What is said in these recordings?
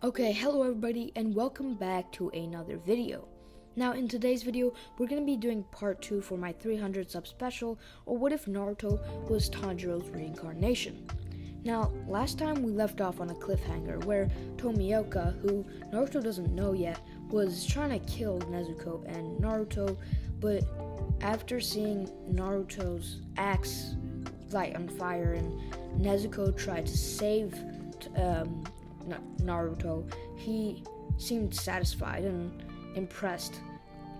Okay, hello everybody and welcome back to another video. Now in today's video, we're going to be doing part 2 for my 300 sub special, or what if Naruto was Tanjiro's reincarnation. Now, last time we left off on a cliffhanger where Tomioka, who Naruto doesn't know yet, was trying to kill Nezuko and Naruto, but after seeing Naruto's axe light on fire and Nezuko tried to save Naruto, he seemed satisfied and impressed,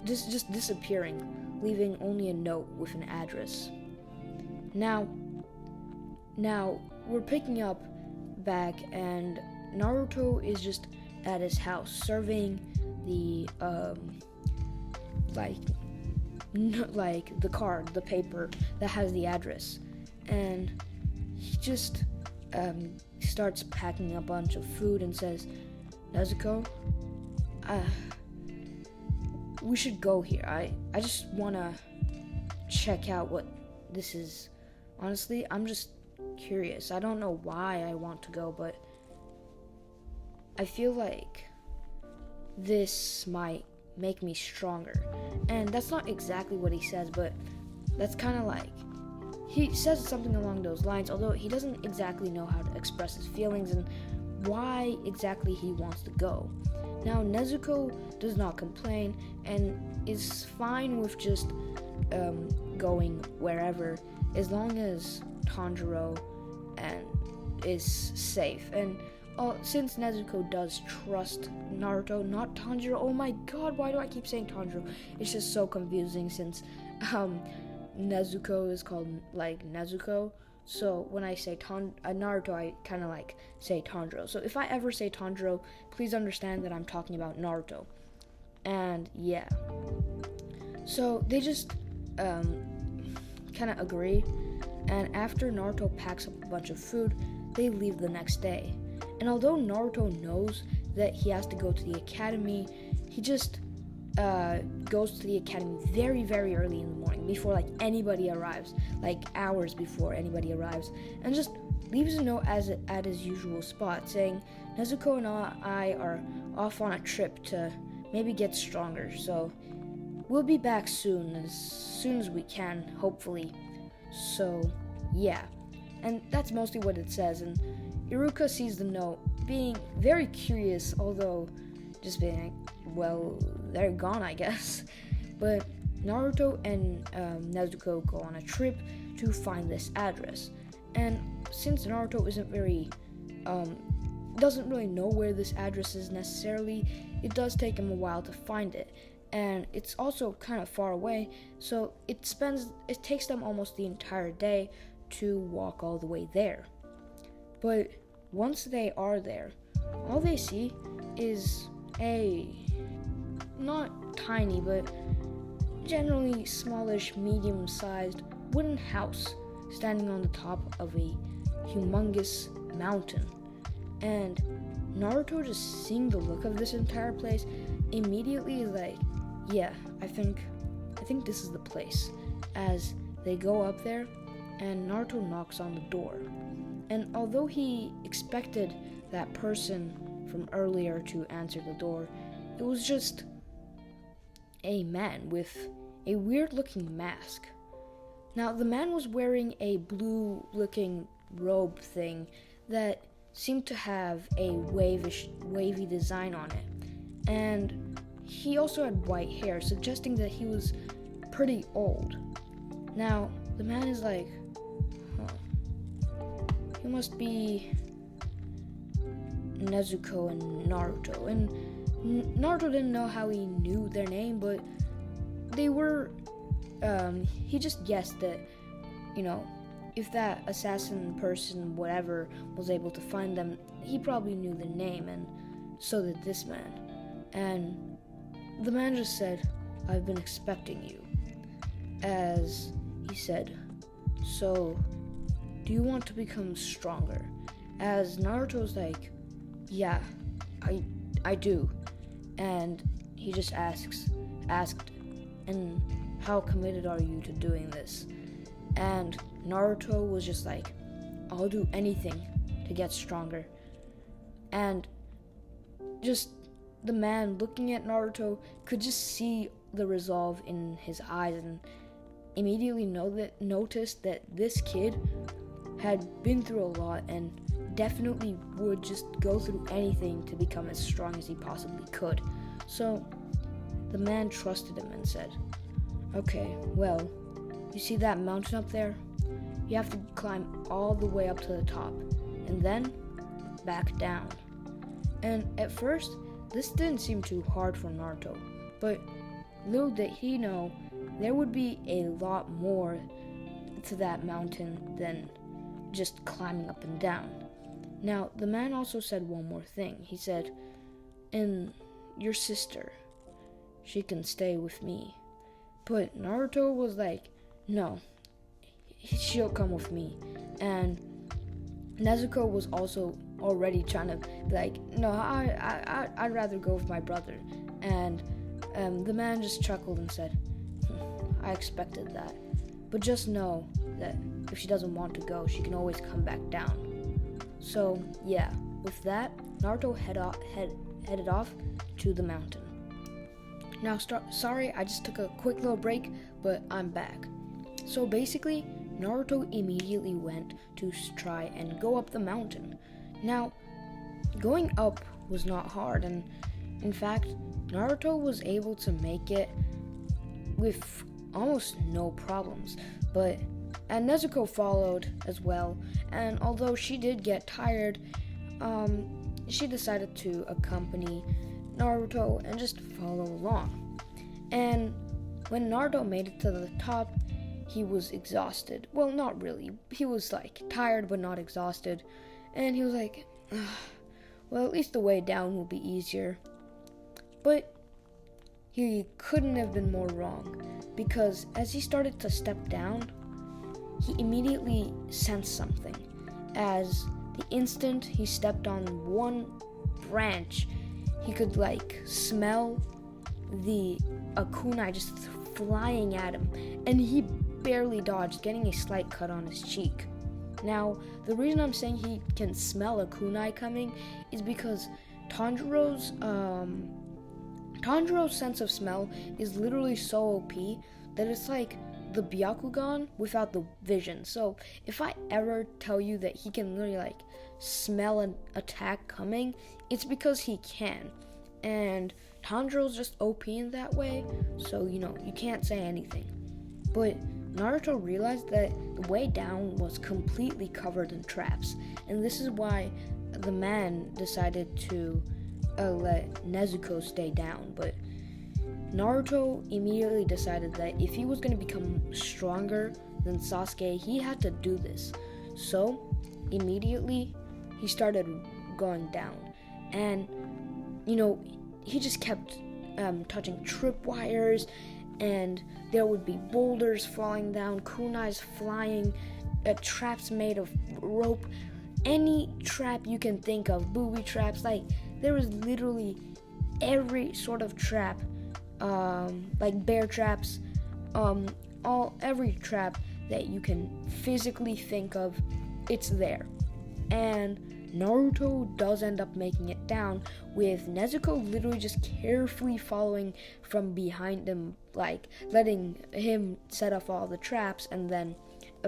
just disappearing, leaving only a note with an address. Now we're picking up back, and Naruto is just at his house serving the the card, the paper that has the address, and he just starts packing a bunch of food and says, Nezuko, we should go here. I just want to check out what this is. Honestly, I'm just curious. I don't know why I want to go, but I feel like this might make me stronger. And that's not exactly what he says, but that's kind of like, he says something along those lines, although he doesn't exactly know how to express his feelings and why exactly he wants to go. Now, Nezuko does not complain and is fine with just going wherever, as long as Tanjiro is safe. And since Nezuko does trust Naruto, not Tanjiro, oh my god, why do I keep saying Tanjiro? It's just so confusing since Nezuko is called like Nezuko, so when I say Naruto, I kind of like say Tanjiro. So if I ever say Tanjiro, please understand that I'm talking about Naruto. And yeah, so they just kind of agree, and after Naruto packs up a bunch of food, they leave the next day. And although Naruto knows that he has to go to the academy, he just goes to the academy very, very early in the morning, before like anybody arrives, like hours before anybody arrives, and just leaves a note at his usual spot saying, Nezuko and I are off on a trip to maybe get stronger, so we'll be back as soon as we can, hopefully. So yeah, and that's mostly what it says. And Iruka sees the note, being very curious, although just being well, they're gone, I guess. But Naruto and Nezuko go on a trip to find this address. And since Naruto doesn't really know where this address is necessarily, it does take him a while to find it. And it's also kind of far away, so it takes them almost the entire day to walk all the way there. But once they are there, all they see is a not tiny, but generally smallish, medium-sized wooden house standing on the top of a humongous mountain. And Naruto, just seeing the look of this entire place, immediately is like, yeah, I think this is the place. As they go up there, and Naruto knocks on the door. And although he expected that person from earlier to answer the door, it was just a man with a weird-looking mask. Now, the man was wearing a blue-looking robe thing that seemed to have a wavy design on it. And he also had white hair, suggesting that he was pretty old. Now, the man is like, he must be Nezuko and Naruto. And Naruto didn't know how he knew their name, but they were, he just guessed that, if that assassin person, whatever, was able to find them, he probably knew the name, and so did this man. And the man just said, I've been expecting you. As he said, so, do you want to become stronger? As Naruto's like, yeah, I do. And he just asked, and how committed are you to doing this? And Naruto was just like, I'll do anything to get stronger. And just the man looking at Naruto could just see the resolve in his eyes and immediately noticed that this kid had been through a lot and definitely would just go through anything to become as strong as he possibly could. So the man trusted him and said, "Okay, well, you see that mountain up there? You have to climb all the way up to the top and then back down." And at first, this didn't seem too hard for Naruto, but little did he know there would be a lot more to that mountain than just climbing up and down. Now, the man also said one more thing. He said, "And your sister, she can stay with me." But Naruto was like, "No, she'll come with me." And Nezuko was also already trying to be like, "No, I'd rather go with my brother." And the man just chuckled and said, "I expected that. But just know that if she doesn't want to go, she can always come back down." So, yeah, with that, Naruto headed off to the mountain. Now, sorry, I just took a quick little break, but I'm back. So basically, Naruto immediately went to try and go up the mountain. Now, going up was not hard, and in fact, Naruto was able to make it with almost no problems. And Nezuko followed as well, and although she did get tired, she decided to accompany Naruto and just follow along. And when Naruto made it to the top, he was exhausted. Well, not really. He was like tired but not exhausted. And he was like, well, at least the way down will be easier. But he couldn't have been more wrong, because as he started to step down, he immediately sensed something. As the instant he stepped on one branch, he could smell the kunai just flying at him, and he barely dodged, getting a slight cut on his cheek. Now, the reason I'm saying he can smell a kunai coming is because Tanjiro's sense of smell is literally so OP that it's like the Byakugan without the vision. So if I ever tell you that he can literally smell an attack coming, it's because he can. And Tanjiro's just OP in that way, so you can't say anything. But Naruto realized that the way down was completely covered in traps, and this is why the man decided to let Nezuko stay down. But Naruto immediately decided that if he was going to become stronger than Sasuke, he had to do this. So immediately he started going down, and he just kept touching tripwires, and there would be boulders falling down, kunais flying, traps made of rope, any trap you can think of, booby traps. There was literally every sort of trap, bear traps, every trap that you can physically think of, it's there. And Naruto does end up making it down, with Nezuko literally just carefully following from behind him, letting him set off all the traps and then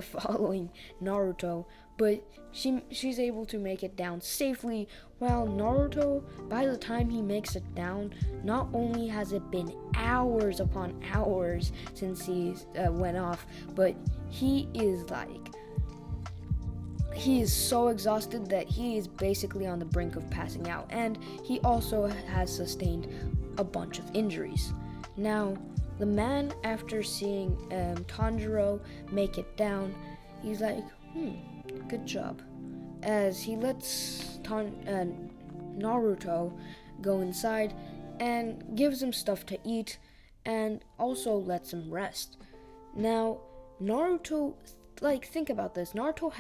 following Naruto. But she's able to make it down safely, while Naruto, by the time he makes it down, not only has it been hours upon hours since he went off, but he is so exhausted that he is basically on the brink of passing out, and he also has sustained a bunch of injuries. Now, the man, after seeing Tanjiro make it down, he's like, good job. As he lets Naruto go inside and gives him stuff to eat, and also lets him rest. Now, Naruto, think about this. Naruto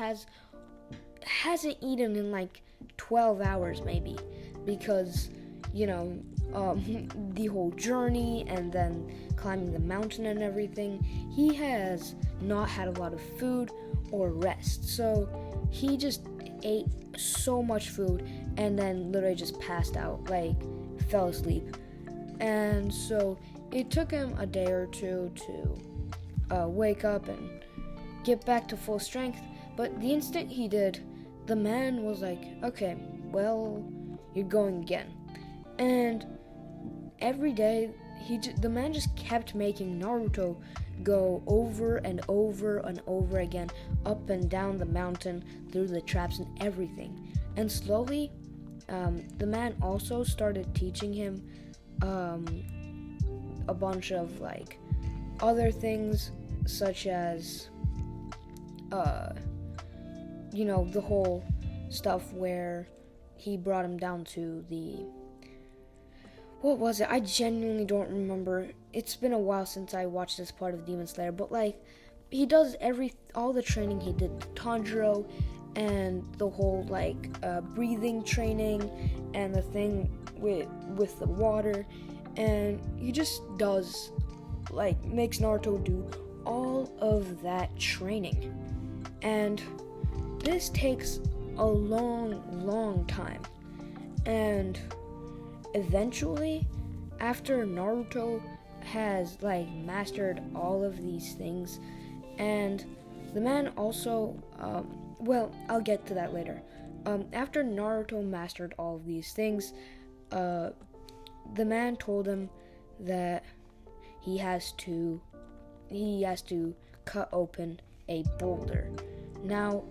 hasn't eaten in 12 hours maybe, because the whole journey and then climbing the mountain and everything, he has not had a lot of food or rest. So he just ate so much food, and then literally just passed out, like fell asleep. And so it took him a day or two to wake up and get back to full strength. But the instant he did, the man was like, okay, well, you're going again. And every day, the man just kept making Naruto go over and over and over again, up and down the mountain, through the traps and everything. And slowly, the man also started teaching him a bunch of like other things, such as the whole stuff where he brought him down to what was it? I genuinely don't remember. It's been a while since I watched this part of Demon Slayer, but like he does all the training he did to Tanjiro, and the whole like breathing training and the thing with the water, and he just does like makes Naruto do all of that training. And this takes a long time. And eventually, after Naruto has like mastered all of these things, and the man also, I'll get to that later. After Naruto mastered all of these things, the man told him that he has to cut open a boulder. Now,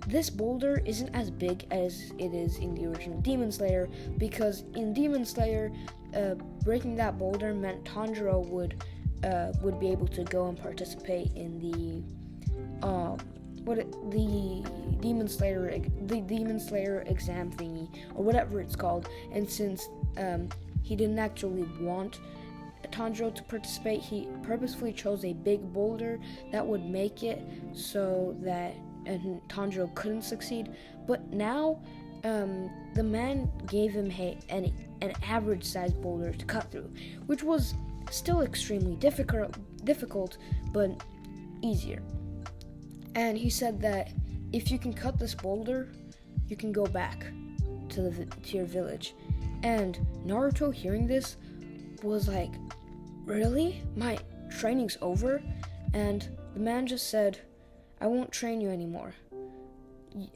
this boulder isn't as big as it is in the original Demon Slayer, because in Demon Slayer, breaking that boulder meant Tanjiro would be able to go and participate in the Demon Slayer exam thingy, or whatever it's called. And since he didn't actually want Tanjiro to participate, he purposefully chose a big boulder that would make it so that Tanjiro couldn't succeed. But now, the man gave him an average-sized boulder to cut through, which was still extremely difficult, but easier. And he said that if you can cut this boulder, you can go back to your village. And Naruto, hearing this, was like, really? My training's over? And the man just said, I won't train you anymore.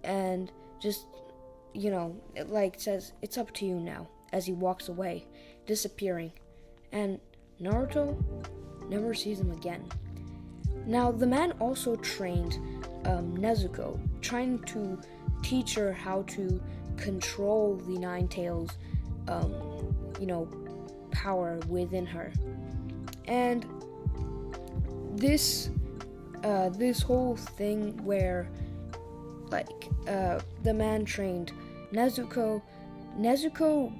And just, it like says, it's up to you now, as he walks away, disappearing. And Naruto never sees him again. Now, the man also trained Nezuko, trying to teach her how to control the Nine Tails, power within her. And this whole thing where, the man trained Nezuko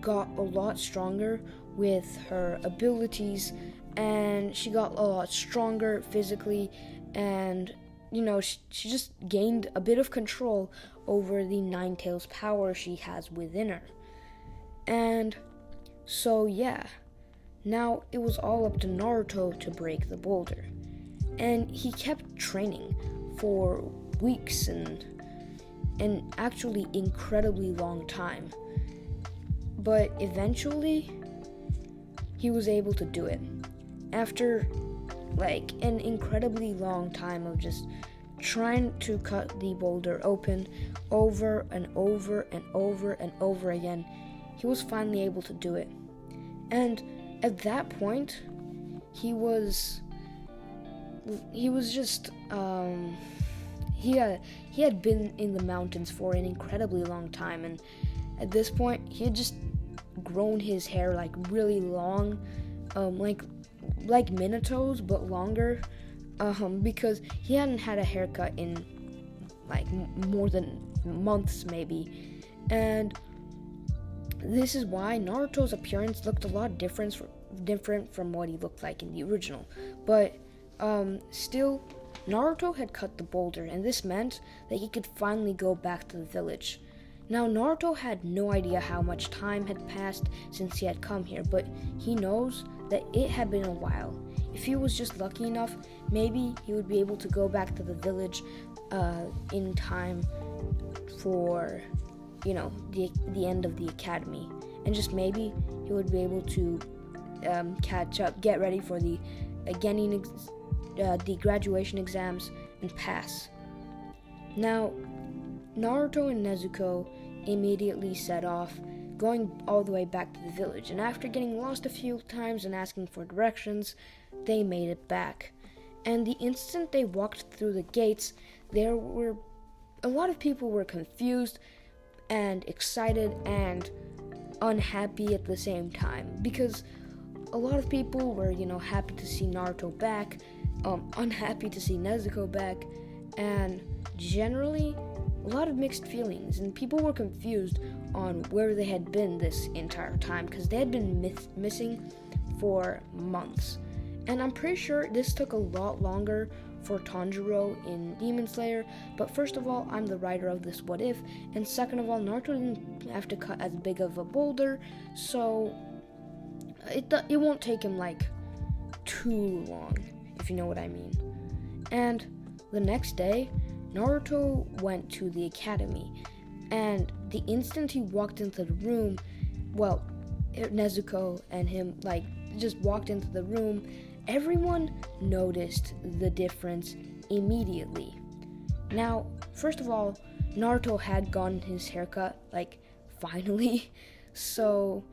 got a lot stronger with her abilities, and she got a lot stronger physically, and she just gained a bit of control over the Nine Tails power she has within her. And so now it was all up to Naruto to break the boulder. And he kept training for weeks and actually incredibly long time. But eventually, he was able to do it. After an incredibly long time of just trying to cut the boulder open over and over and over and over again, he was finally able to do it. And at that point, he had been in the mountains for an incredibly long time, and at this point he had just grown his hair really long, like Minato's, but longer, because he hadn't had a haircut in more than months maybe. And this is why Naruto's appearance looked a lot different from what he looked like in the original. But still, Naruto had cut the boulder, and this meant that he could finally go back to the village. Now, Naruto had no idea how much time had passed since he had come here, but he knows that it had been a while. If he was just lucky enough, maybe he would be able to go back to the village in time for the end of the academy, and just maybe he would be able to catch up, get ready for the graduation exams, and pass. Now, Naruto and Nezuko immediately set off, going all the way back to the village, and after getting lost a few times and asking for directions, they made it back. And the instant they walked through the gates, there were a lot of people were confused and excited and unhappy at the same time, because a lot of people were, happy to see Naruto back, unhappy to see Nezuko back, and generally a lot of mixed feelings, and people were confused on where they had been this entire time, because they had been missing for months. And I'm pretty sure this took a lot longer for Tanjiro in Demon Slayer, but first of all, I'm the writer of this What If, and second of all, Naruto didn't have to cut as big of a boulder, so it won't take him too long, if you know what I mean. And the next day, Naruto went to the academy, and the instant he walked into the room, Nezuko and him just walked into the room, everyone noticed the difference immediately. Now, first of all, Naruto had gotten his haircut, finally, so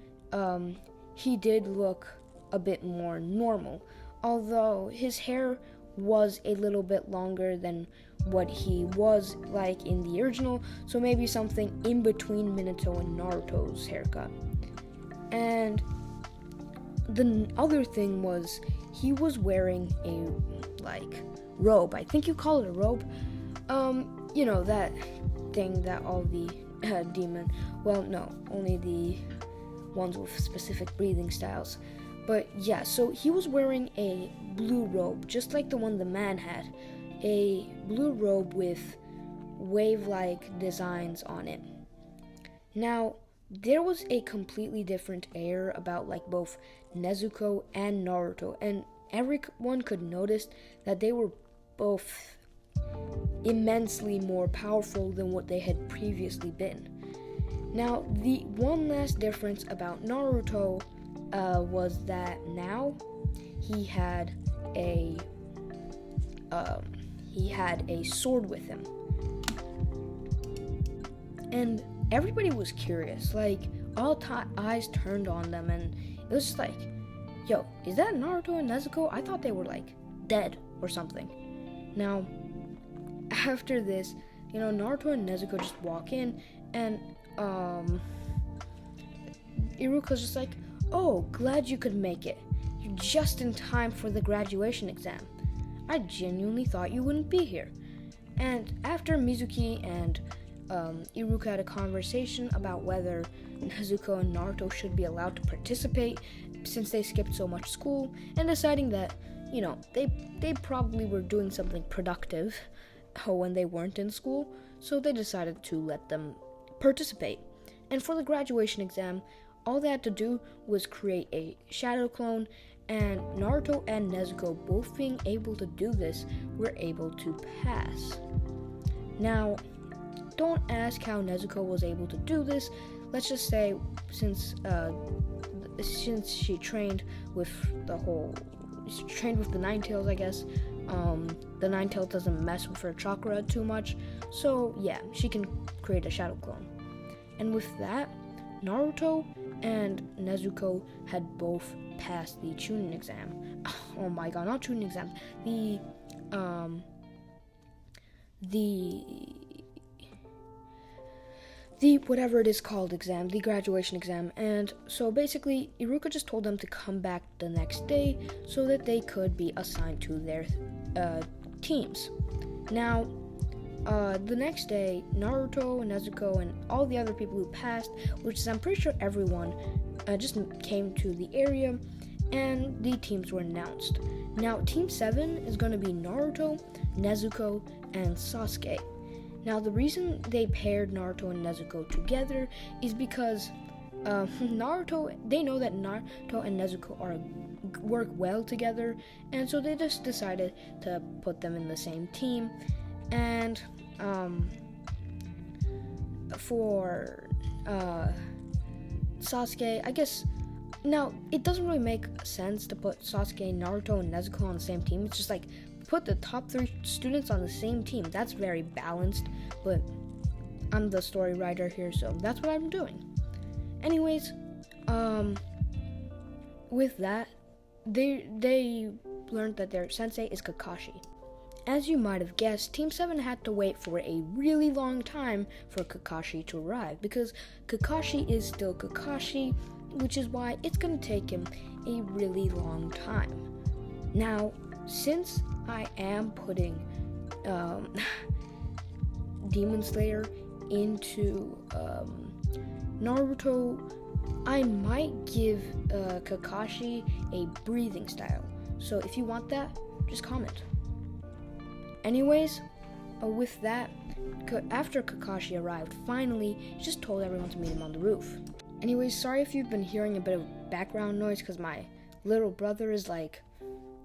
he did look a bit more normal, although his hair was a little bit longer than what he was in the original, so maybe something in between Minato and Naruto's haircut. And the other thing was, he was wearing a robe. I think you call it a robe. That thing that all the only the ones with specific breathing styles. But yeah, so he was wearing a blue robe, just like the one the man had. A blue robe with wave-like designs on it. Now, there was a completely different air about both Nezuko and Naruto, and everyone could notice that they were both immensely more powerful than what they had previously been. Now, the one last difference about Naruto was that now he had a sword with him, and everybody was curious. All eyes turned on them, and it was just yo, is that Naruto and Nezuko? I thought they were dead or something. Now, after this, Naruto and Nezuko just walk in, and Iruka's just oh, glad you could make it. You're just in time for the graduation exam. I genuinely thought you wouldn't be here. And after Mizuki and Iruka had a conversation about whether Nezuko and Naruto should be allowed to participate since they skipped so much school, and deciding that, they probably were doing something productive when they weren't in school, so they decided to let them participate. And for the graduation exam, all they had to do was create a shadow clone, and Naruto and Nezuko, both being able to do this, were able to pass. Now, don't ask how Nezuko was able to do this. Let's just say, since she trained with the Nine Tails, I guess, the Nine Tails doesn't mess with her chakra too much, so yeah, she can create a shadow clone. And with that, Naruto and Nezuko had both passed the Chunin exam. Oh my god, not Chunin exam. The whatever it is called exam, the graduation exam. And so basically, Iruka just told them to come back the next day so that they could be assigned to their teams. Now, the next day, Naruto, Nezuko, and all the other people who passed, which is I'm pretty sure everyone, just came to the area, and the teams were announced. Now, Team 7 is going to be Naruto, Nezuko, and Sasuke. Now, the reason they paired Naruto and Nezuko together is because they know that Naruto and Nezuko work well together, and so they just decided to put them in the same team. And for Sasuke, I guess. Now, it doesn't really make sense to put Sasuke, Naruto, and Nezuko on the same team. It's just like, put the top 3 students on the same team. That's very balanced, but I'm the story writer here, so that's what I'm doing. Anyways, with that, they learned that their sensei is Kakashi. As you might have guessed, Team 7 had to wait for a really long time for Kakashi to arrive, because Kakashi is still Kakashi, which is why it's going to take him a really long time. Now, since I am putting Demon Slayer into Naruto, I might give Kakashi a breathing style. So if you want that, just comment. Anyways, with that, after Kakashi arrived, finally, he just told everyone to meet him on the roof. Anyways, sorry if you've been hearing a bit of background noise, because my little brother is like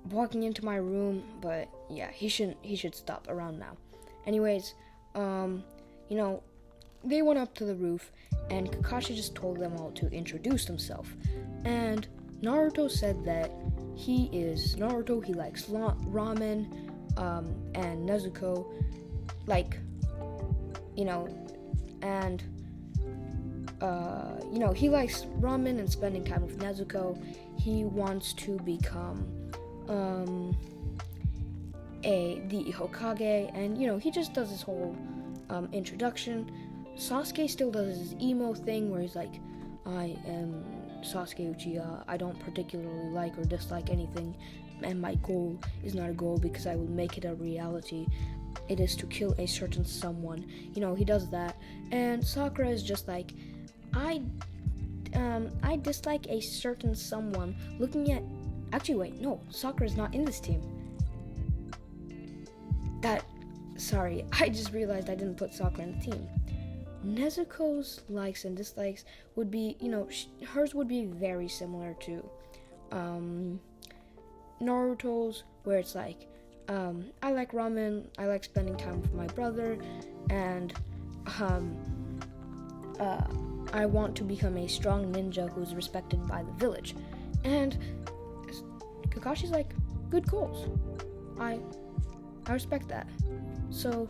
walking into my room, but yeah, he should stop around now. Anyways, they went up to the roof, and Kakashi just told them all to introduce himself. And Naruto said that he is Naruto, he likes ramen, and Nezuko, he likes ramen and spending time with Nezuko. He wants to become the Hokage, and he just does this whole introduction. Sasuke still does his emo thing where he's like, I am Sasuke Uchiha, I don't particularly like or dislike anything, and my goal is not a goal because I will make it a reality. It is to kill a certain someone. He does that. And Sakura is just like, I dislike a certain someone. Sakura's not in this team. Sorry, I just realized I didn't put Sakura in the team. Nezuko's likes and dislikes would be, hers would be very similar to Naruto's, where it's like, I like ramen, I like spending time with my brother, and I want to become a strong ninja who's respected by the village. And Kakashi's like, good goals. I respect that. So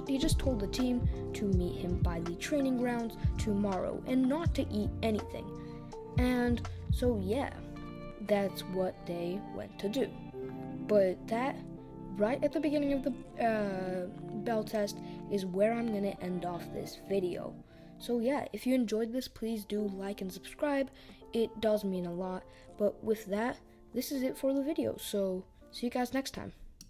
he just told the team to meet him by the training grounds tomorrow and not to eat anything. And so yeah, that's what they went to do. But that, right at the beginning of the bell test, is where I'm going to end off this video. So yeah, if you enjoyed this, please do like and subscribe. It does mean a lot. But with that, this is it for the video. So see you guys next time.